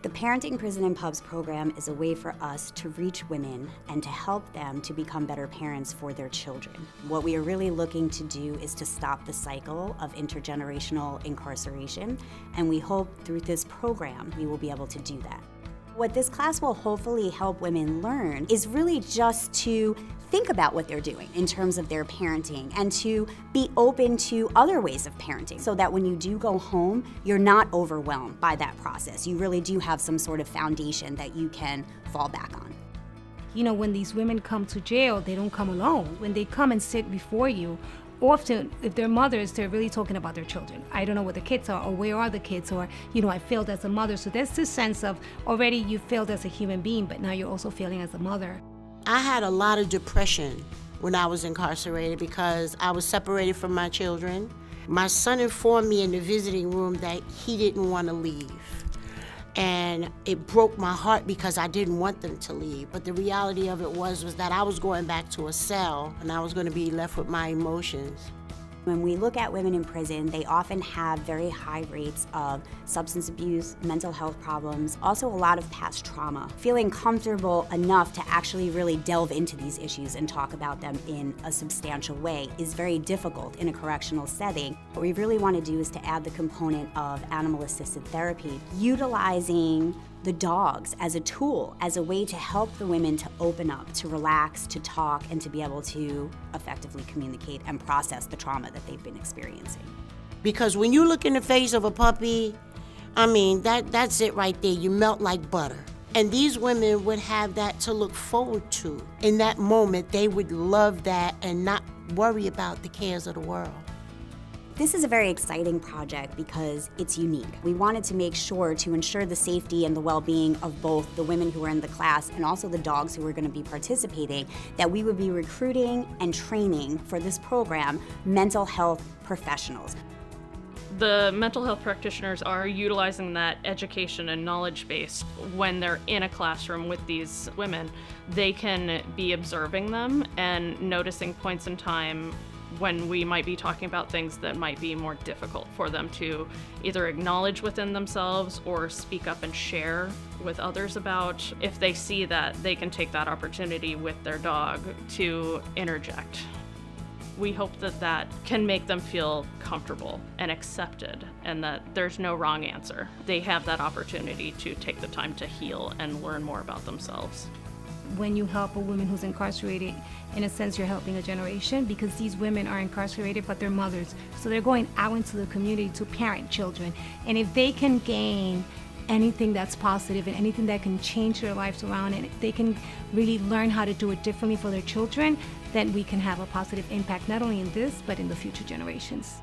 The Parenting Prison and Pups program is a way for us to reach women and to help them to become better parents for their children. What we are really looking to do is to stop the cycle of intergenerational incarceration, and we hope through this program we will be able to do that. What this class will hopefully help women learn is really just to think about what they're doing in terms of their parenting and to be open to other ways of parenting so that when you do go home, you're not overwhelmed by that process. You really do have some sort of foundation that you can fall back on. You know, when these women come to jail, they don't come alone. When they come and sit before you, often, if they're mothers, they're really talking about their children. I don't know where the kids are, or where are the kids, or, you know, I failed as a mother. So there's this sense of already you failed as a human being, but now you're also failing as a mother. I had a lot of depression when I was incarcerated because I was separated from my children. My son informed me in the visiting room that he didn't want to leave. And it broke my heart because I didn't want them to leave. But the reality of it was that I was going back to a cell and I was going to be left with my emotions. When we look at women in prison, they often have very high rates of substance abuse, mental health problems, also a lot of past trauma. Feeling comfortable enough to actually really delve into these issues and talk about them in a substantial way is very difficult in a correctional setting. What we really want to do is to add the component of animal-assisted therapy, utilizing the dogs as a tool, as a way to help the women to open up, to relax, to talk, and to be able to effectively communicate and process the trauma that they've been experiencing. Because when you look in the face of a puppy, I mean, that's it right there. You melt like butter. And these women would have that to look forward to. In that moment, they would love that and not worry about the cares of the world. This is a very exciting project because it's unique. We wanted to make sure to ensure the safety and the well-being of both the women who are in the class and also the dogs who are going to be participating, that we would be recruiting and training for this program mental health professionals. The mental health practitioners are utilizing that education and knowledge base when they're in a classroom with these women. They can be observing them and noticing points in time when we might be talking about things that might be more difficult for them to either acknowledge within themselves or speak up and share with others about. If they see that, they can take that opportunity with their dog to interject. We hope that that can make them feel comfortable and accepted and that there's no wrong answer. They have that opportunity to take the time to heal and learn more about themselves. When you help a woman who's incarcerated, in a sense, you're helping a generation because these women are incarcerated, but they're mothers. So they're going out into the community to parent children. And if they can gain anything that's positive and anything that can change their lives around, and if they can really learn how to do it differently for their children, then we can have a positive impact, not only in this, but in the future generations.